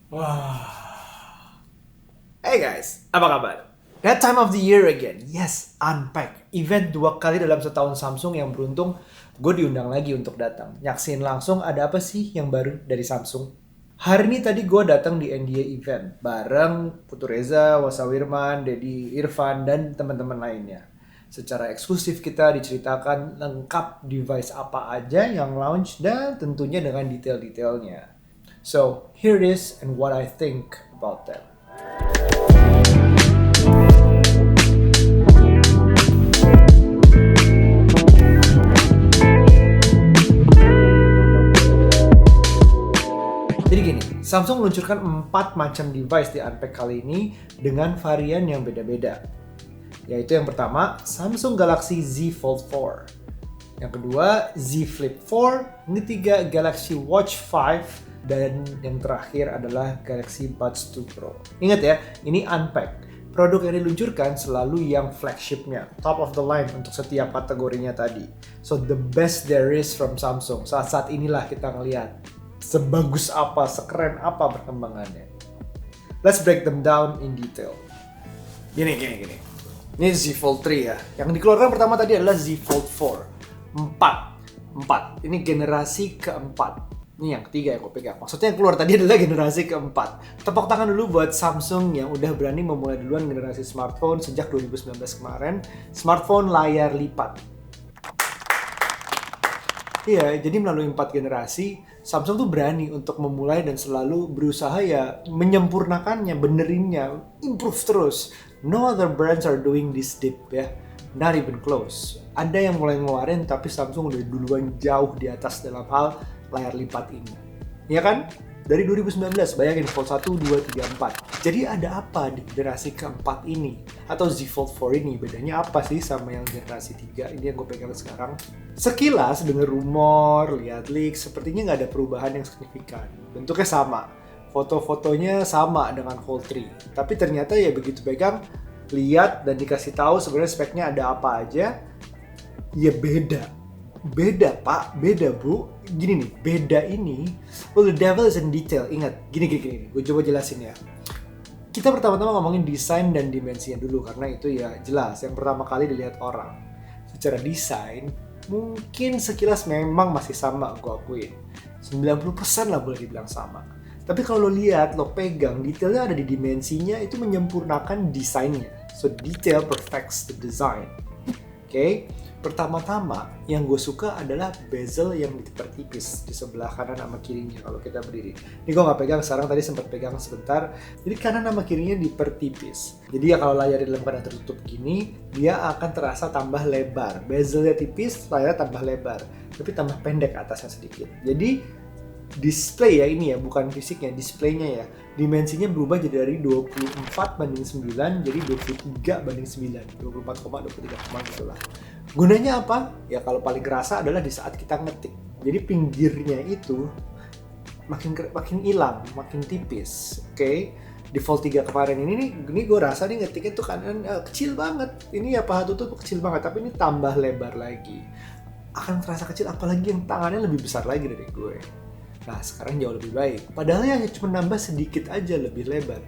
Wah. Hey guys, apa kabar? That time of the year again. Yes, Unpack. Event 2 kali dalam setahun Samsung yang beruntung gue diundang lagi untuk datang. Nyaksiin langsung ada apa sih yang baru dari Samsung. Hari ini tadi gue datang di NDA event bareng Putu Reza, Wasa Wirman, Dedi Irfan, dan teman-teman lainnya. Secara eksklusif kita diceritakan lengkap device apa aja yang launch dan tentunya dengan detail-detailnya. So, here it is and what I think about them. Jadi gini, Samsung meluncurkan 4 macam device di Unpack kali ini dengan varian yang beda-beda. Yaitu yang pertama, Samsung Galaxy Z Fold 4. Yang kedua, Z Flip 4. Yang ketiga, Galaxy Watch 5. Dan yang terakhir adalah Galaxy Buds 2 Pro. Ingat ya, ini Unpack. Produk yang diluncurkan selalu yang flagshipnya, top of the line untuk setiap kategorinya tadi. So the best there is from Samsung. Saat-saat inilah kita ngelihat sebagus apa, sekeren apa perkembangannya. Let's break them down in detail. Gini. Ini Z Fold 3 ya. Yang dikeluarkan pertama tadi adalah Z Fold 4. 4. Ini generasi keempat. Ini yang ketiga yang gue pegang. Maksudnya yang keluar tadi adalah generasi keempat. Tepuk tangan dulu buat Samsung yang udah berani memulai duluan generasi smartphone sejak 2019 kemarin. Smartphone layar lipat. Iya, jadi melalui 4 generasi, Samsung tuh berani untuk memulai dan selalu berusaha ya menyempurnakannya, benerinnya, improve terus. No other brands are doing this deep ya, not even close. Ada yang mulai ngeluarin tapi Samsung udah duluan jauh di atas dalam hal layar lipat ini. Ya kan? Dari 2019, bayangin Fold 1, 2, 3, 4. Jadi ada apa di generasi keempat ini? Atau Z Fold 4 ini? Bedanya apa sih sama yang generasi 3? Ini yang gue pegang sekarang. Sekilas, denger rumor, lihat leak, sepertinya nggak ada perubahan yang signifikan. Bentuknya sama. Foto-fotonya sama dengan Fold 3. Tapi ternyata ya begitu pegang, lihat dan dikasih tahu sebenarnya speknya ada apa aja, ya beda. Beda pak, beda bu. Gini nih, beda ini, well the devil is in detail. Ingat, gini, gue coba jelasin ya. Kita pertama-tama ngomongin desain dan dimensinya dulu, karena itu ya jelas yang pertama kali dilihat orang. Secara desain, mungkin sekilas memang masih sama, gue akuin. 90% lah boleh dibilang sama. Tapi kalau lo lihat, lo pegang, detailnya ada di dimensinya, itu menyempurnakan desainnya. So detail perfects the design. Oke? Pertama-tama yang gue suka adalah bezel yang dipertipis di sebelah kanan sama kirinya kalau kita berdiri. Ini gue nggak pegang sekarang, tadi sempat pegang sebentar. Jadi kanan sama kirinya dipertipis. Jadi ya kalau layar dalam keadaan tertutup gini, dia akan terasa tambah lebar. Bezelnya tipis, layarnya tambah lebar. Tapi tambah pendek atasnya sedikit. Jadi display ya ini ya, bukan fisiknya, displaynya ya. Dimensinya berubah jadi dari 24:9 jadi 23:9. 24,23 gitu lah. Gunanya apa? Ya kalau paling kerasa adalah di saat kita ngetik. Jadi pinggirnya itu makin hilang, makin tipis. Oke. Di Fold 3 kemarin ini gue rasa nih ngetiknya tuh kanan kecil banget. Ini ya paha tutup kecil banget, tapi ini tambah lebar lagi. Akan terasa kecil, apalagi yang tangannya lebih besar lagi dari gue. Nah sekarang jauh lebih baik. Padahal ya cuma nambah sedikit aja lebih lebar.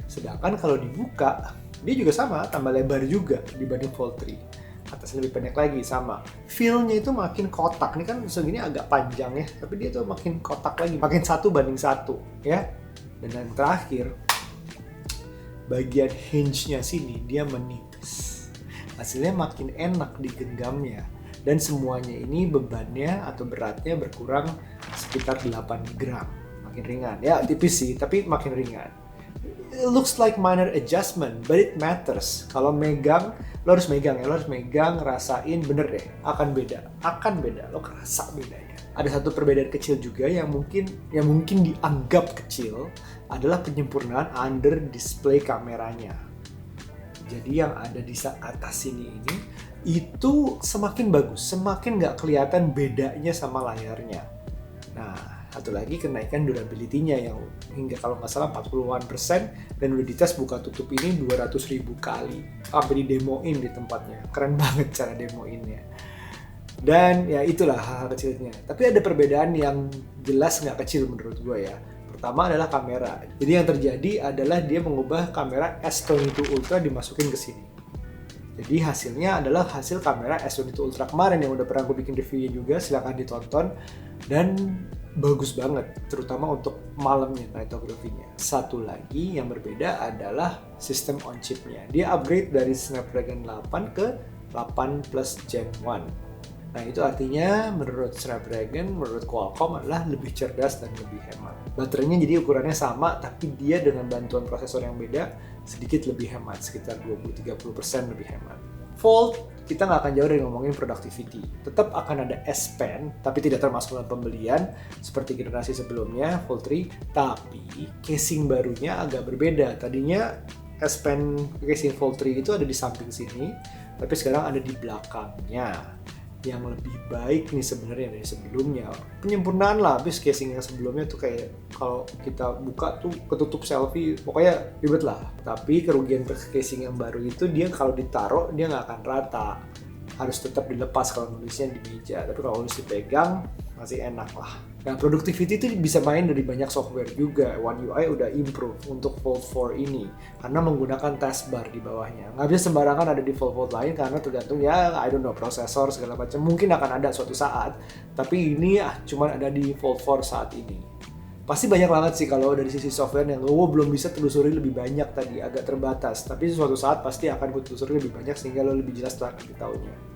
Sedangkan kalau dibuka, dia juga sama, tambah lebar juga dibanding Fold 3. Atasnya lebih pendek lagi, sama. Feel-nya itu makin kotak. Ini kan segini agak panjang ya, tapi dia tuh makin kotak lagi. Makin 1:1 ya. Dan yang terakhir, bagian hinge-nya sini dia menipis. Hasilnya makin enak digenggamnya. Dan semuanya ini bebannya atau beratnya berkurang sekitar 8 gram. Makin ringan. Ya tipis sih, tapi makin ringan. It looks like minor adjustment, but it matters. Kalau megang, lo harus megang, rasain, bener deh, akan beda, lo kerasa bedanya. Ada satu perbedaan kecil juga yang mungkin dianggap kecil adalah penyempurnaan under display kameranya. Jadi yang ada di atas sini ini itu semakin bagus, semakin nggak kelihatan bedanya sama layarnya. Nah, satu lagi kenaikan durability-nya yang hingga kalau nggak salah 41% dan udah dites buka tutup ini 200.000 kali. Sampai didemoin di tempatnya. Keren banget cara demoinnya. Dan ya itulah hal-hal kecilnya. Tapi ada perbedaan yang jelas nggak kecil menurut gue ya. Pertama adalah kamera. Jadi yang terjadi adalah dia mengubah kamera S22 Ultra dimasukin ke sini. Jadi hasilnya adalah hasil kamera S22 Ultra kemarin yang udah pernah gue bikin reviewnya juga, silahkan ditonton. Dan bagus banget, terutama untuk malamnya nightography-nya. Satu lagi yang berbeda adalah sistem on chip-nya. Dia upgrade dari Snapdragon 8 ke 8 Plus Gen 1. Nah itu artinya menurut Snapdragon, menurut Qualcomm adalah lebih cerdas dan lebih hemat. Baterainya jadi ukurannya sama, tapi dia dengan bantuan prosesor yang beda sedikit lebih hemat, sekitar 20-30% lebih hemat. Fold, kita nggak akan jauh dari ngomongin productivity. Tetap akan ada S Pen, tapi tidak termasuk dalam pembelian seperti generasi sebelumnya, Fold 3. Tapi casing barunya agak berbeda. Tadinya S Pen casing Fold 3 itu ada di samping sini, tapi sekarang ada di belakangnya. Yang lebih baik nih sebenarnya dari sebelumnya, penyempurnaan lah. Habis casing yang sebelumnya tuh kayak kalau kita buka tuh ketutup selfie, pokoknya ribet lah. Tapi kerugian casing yang baru itu dia kalau ditaruh dia nggak akan rata, harus tetap dilepas kalau nulisnya di meja. Tapi kalau nulis dipegang masih enak lah. Nah, productivity itu bisa main dari banyak software juga. One UI udah improve untuk Fold 4 ini karena menggunakan taskbar di bawahnya. Nggak bisa sembarangan ada di Fold lain karena tergantung ya, I don't know, prosesor segala macam. Mungkin akan ada suatu saat, tapi ini cuma ada di Fold 4 saat ini. Pasti banyak banget sih kalau dari sisi software yang belum bisa telusuri lebih banyak tadi, agak terbatas. Tapi suatu saat pasti akan gue telusuri lebih banyak sehingga lo lebih jelas nanti tahunya.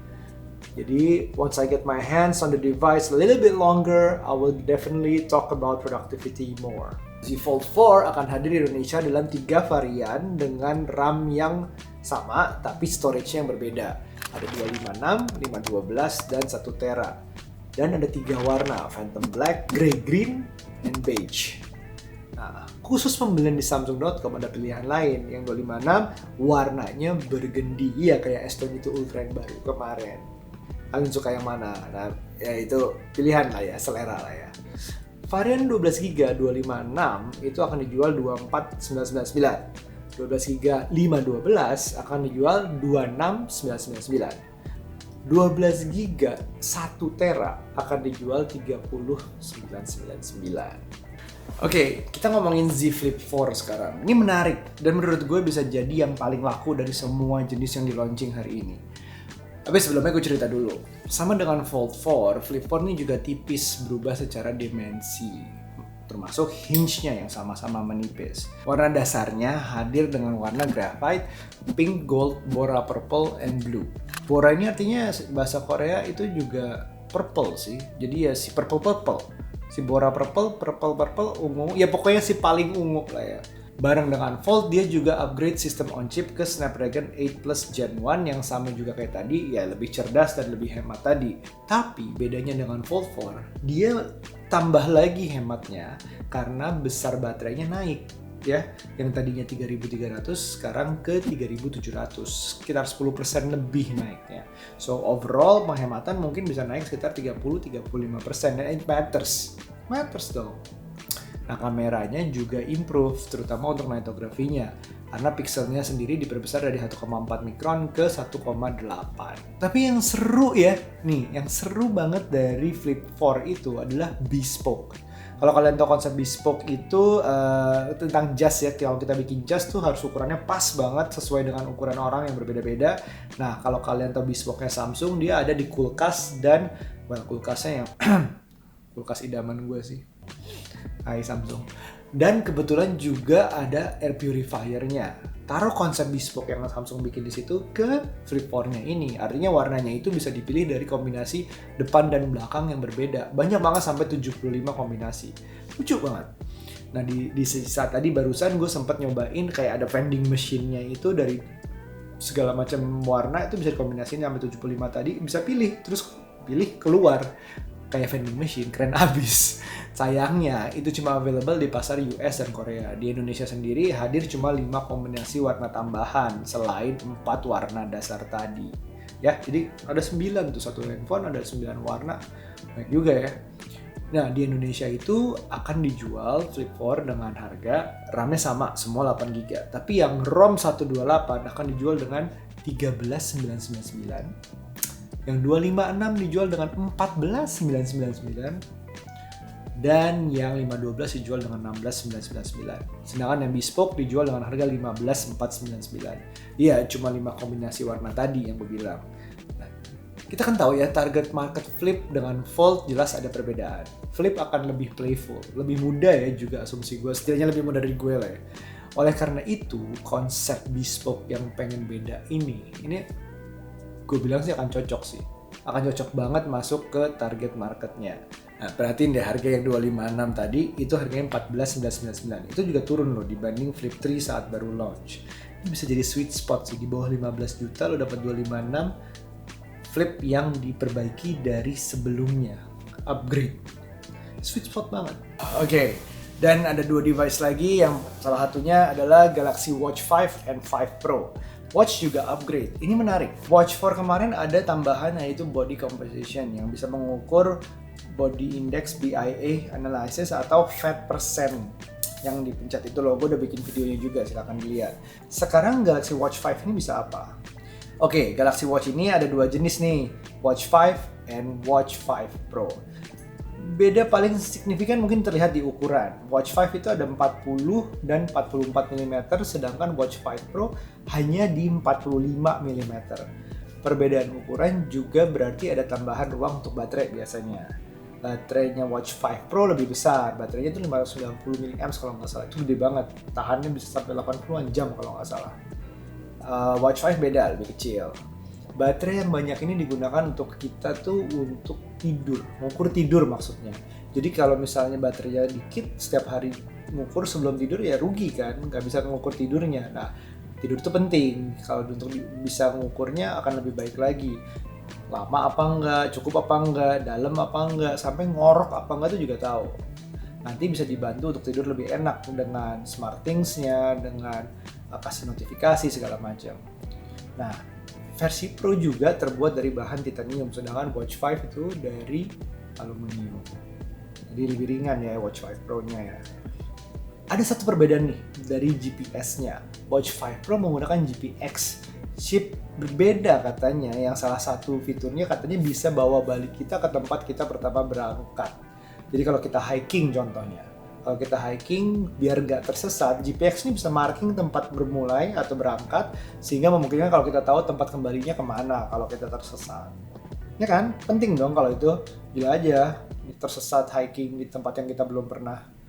Jadi, once I get my hands on the device a little bit longer, I will definitely talk about productivity more. Z Fold 4 akan hadir di Indonesia dalam 3 varian dengan RAM yang sama, tapi storage-nya yang berbeda. Ada 256, 512, dan 1 tera. Dan ada 3 warna, Phantom Black, Grey Green, and Beige. Nah, khusus pembelian di Samsung.com ada pilihan lain. Yang 256 warnanya burgundy, ya kayak S22 Ultra yang baru kemarin. Kalian suka yang mana? Nah, ya itu pilihan lah ya, selera lah ya. Varian 12GB 256 itu akan dijual 24999. 12GB 512 akan dijual 26999. 12GB 1 tera akan dijual 30999. Oke, kita ngomongin Z Flip 4 sekarang. Ini menarik dan menurut gue bisa jadi yang paling laku dari semua jenis yang di launching hari ini. Tapi sebelumnya gue cerita dulu. Sama dengan Fold 4, Flip 4 ini juga tipis berubah secara dimensi. Termasuk hinge-nya yang sama-sama menipis. Warna dasarnya hadir dengan warna graphite, pink, gold, bora purple, and blue. Bora ini artinya bahasa Korea itu juga purple sih. Jadi ya si purple. Si bora purple, ungu. Ya pokoknya si paling ungu lah ya. Bareng dengan Fold, dia juga upgrade sistem on chip ke Snapdragon 8 Plus Gen 1 yang sama juga kayak tadi, ya lebih cerdas dan lebih hemat tadi. Tapi bedanya dengan Fold 4, dia tambah lagi hematnya karena besar baterainya naik. Ya, yang tadinya 3300 sekarang ke 3700, sekitar 10% lebih naiknya. So overall penghematan mungkin bisa naik sekitar 30-35%, dan it matters dong. Nah, kameranya juga improve, terutama untuk nightography-nya. Karena pixelnya sendiri diperbesar dari 1,4 mikron ke 1,8. Tapi yang seru ya, yang seru banget dari Flip 4 itu adalah bespoke. Kalau kalian tahu konsep bespoke itu tentang jas ya, kalau kita bikin jas tuh harus ukurannya pas banget sesuai dengan ukuran orang yang berbeda-beda. Nah, kalau kalian tahu bespoke-nya Samsung, dia ada di kulkas dan, kulkasnya yang kulkas idaman gue sih. Hai Samsung. Dan kebetulan juga ada air purifier-nya. Taruh konsep bespoke yang Samsung bikin di situ ke Flip 4-nya ini. Artinya warnanya itu bisa dipilih dari kombinasi depan dan belakang yang berbeda. Banyak banget sampai 75 kombinasi. Lucu banget. Nah di saat tadi barusan gue sempat nyobain kayak ada vending machine-nya itu dari segala macam warna itu bisa dikombinasiin sampai 75 tadi. Bisa pilih, terus pilih keluar. Kayak vending machine, keren abis. Sayangnya itu cuma available di pasar US dan Korea. Di Indonesia sendiri hadir cuma 5 kombinasi warna tambahan selain 4 warna dasar tadi. Ya, jadi ada 9 tuh, satu handphone ada 9 warna. Baik juga ya. Nah, di Indonesia itu akan dijual Flip 4 dengan harga RAM-nya sama, semua 8GB. Tapi yang ROM 128 akan dijual dengan 13.999. Yang 256 dijual dengan 14.999. Dan yang 512 dijual dengan 16,999. Sedangkan yang bespoke dijual dengan harga 15,499. Iya, cuma 5 kombinasi warna tadi yang gue bilang. Nah, kita kan tahu ya, target market flip dengan fold jelas ada perbedaan. Flip akan lebih playful, lebih muda ya juga asumsi gue, setidaknya lebih muda dari gue lah ya. Oleh karena itu, konsep bespoke yang pengen beda ini gue bilang sih akan cocok sih. Akan cocok banget masuk ke target marketnya. Nah, perhatiin deh harga yang 256 tadi, itu harganya 14,999. Itu juga turun loh dibanding Flip 3 saat baru launch. Ini bisa jadi sweet spot sih, di bawah 15 juta lo dapat 256 Flip yang diperbaiki dari sebelumnya. Upgrade. Sweet spot banget. Oke. Dan ada 2 device lagi yang salah satunya adalah Galaxy Watch 5 and 5 Pro. Watch juga upgrade. Ini menarik. Watch 4 kemarin ada tambahan yaitu body composition yang bisa mengukur body index BIA analysis atau fat percent yang dipencet itu loh. Gue udah bikin videonya juga, silahkan dilihat. Sekarang Galaxy Watch 5 ini bisa apa? Oke, Galaxy Watch ini ada 2 jenis nih, Watch 5 and Watch 5 Pro. Beda paling signifikan mungkin terlihat di ukuran. Watch 5 itu ada 40 dan 44 mm, sedangkan Watch 5 Pro hanya di 45 mm. Perbedaan ukuran juga berarti ada tambahan ruang untuk baterai biasanya. Baterainya Watch 5 Pro lebih besar, baterainya itu 590 mAh kalau nggak salah, itu gede banget, tahannya bisa sampai 80-an jam kalau nggak salah. Watch 5 beda, lebih kecil. Baterai yang banyak ini digunakan untuk kita tuh untuk tidur, mengukur tidur maksudnya. Jadi kalau misalnya baterainya dikit, setiap hari mengukur sebelum tidur ya rugi kan, nggak bisa mengukur tidurnya. Nah, tidur itu penting, kalau untuk bisa mengukurnya akan lebih baik lagi. Lama apa enggak, cukup apa enggak, dalam apa enggak, sampai ngorok apa enggak itu juga tahu. Nanti bisa dibantu untuk tidur lebih enak dengan SmartThings-nya, dengan kasih notifikasi segala macam. Nah, versi Pro juga terbuat dari bahan titanium, sedangkan Watch 5 itu dari aluminium. Jadi lebih ringan ya Watch 5 Pro-nya ya. Ada satu perbedaan nih dari GPS-nya. Watch 5 Pro menggunakan GPX chip berbeda katanya, yang salah satu fiturnya katanya bisa bawa balik kita ke tempat kita pertama berangkat. Jadi kalau kita hiking contohnya, kalau kita hiking biar nggak tersesat, GPX ini bisa marking tempat bermulai atau berangkat sehingga memungkinkan kalau kita tahu tempat kembalinya kemana kalau kita tersesat. Ya kan? Penting dong kalau itu. Gila aja tersesat hiking di tempat yang kita belum pernah.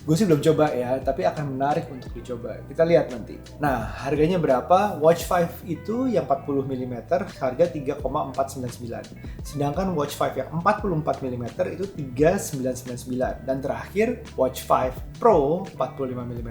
Gue sih belum coba ya, tapi akan menarik untuk dicoba. Kita lihat nanti. Nah, harganya berapa? Watch 5 itu yang 40 mm harga 3,499. Sedangkan Watch 5 yang 44 mm itu 3,999. Dan terakhir, Watch 5 Pro 45 mm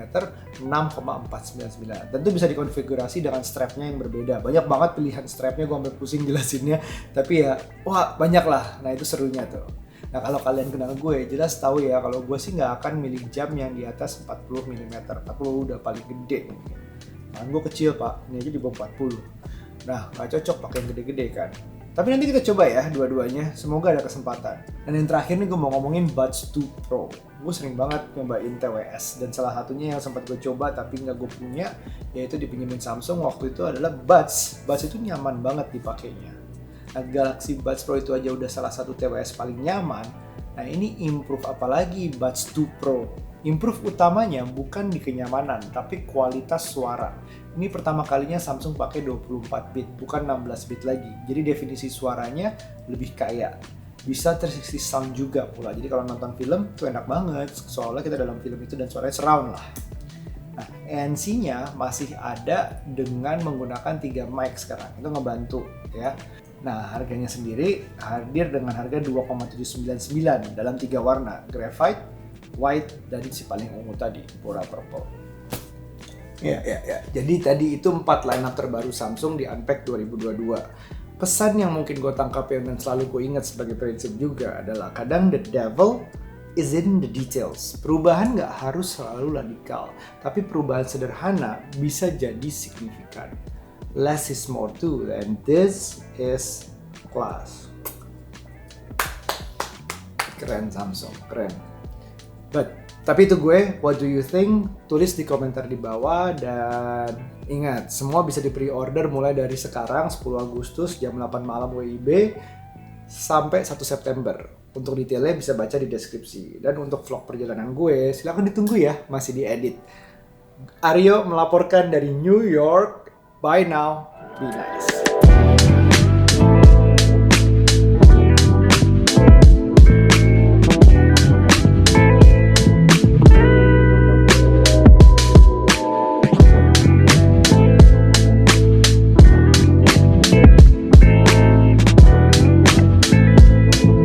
6,499. Tentu bisa dikonfigurasi dengan strapnya yang berbeda. Banyak banget pilihan strapnya, gue sampai pusing jelasinnya. Tapi ya, wah banyak lah. Nah itu serunya tuh. Nah kalau kalian kenal gue, jelas tahu ya kalau gue sih nggak akan milih jam yang di atas 40 mm. 40 udah paling gede mungkin. Tangan gue kecil pak, ini aja di bawah 40. Nah nggak cocok pakai yang gede-gede kan. Tapi nanti kita coba ya dua-duanya, semoga ada kesempatan. Dan yang terakhir nih gue mau ngomongin Buds 2 Pro. Gue sering banget nyobain TWS, dan salah satunya yang sempat gue coba tapi nggak gue punya, yaitu dipinjemin Samsung waktu itu adalah Buds. Buds itu nyaman banget dipakainya. Nah, Galaxy Buds Pro itu aja udah salah satu TWS paling nyaman. Nah ini improve apalagi Buds 2 Pro. Improve utamanya bukan di kenyamanan, tapi kualitas suara. Ini pertama kalinya Samsung pakai 24 bit, bukan 16 bit lagi. Jadi definisi suaranya lebih kaya. Bisa 360 sound juga pula. Jadi kalau nonton film itu enak banget, soalnya kita dalam film itu dan suaranya surround lah. Nah, ANC-nya masih ada dengan menggunakan 3 mic sekarang. Itu ngebantu ya. Nah, harganya sendiri hadir dengan harga 2,799 dalam 3 warna, graphite, white, dan si paling ungu tadi, Pura Purple. Ya. Jadi tadi itu 4 lineup terbaru Samsung di Unpacked 2022. Pesan yang mungkin gue tangkap yang selalu gue ingat sebagai prinsip juga adalah kadang the devil is in the details. Perubahan nggak harus selalu radikal, tapi perubahan sederhana bisa jadi signifikan. Less is more too, and this is class. Keren Samsung, keren. Tapi itu gue, what do you think? Tulis di komentar di bawah, dan ingat, semua bisa di pre-order mulai dari sekarang 10 Agustus jam 8 malam WIB sampai 1 September. Untuk detailnya bisa baca di deskripsi. Dan untuk vlog perjalanan gue, silahkan ditunggu ya, masih diedit. Aryo melaporkan dari New York. Bye now, be nice.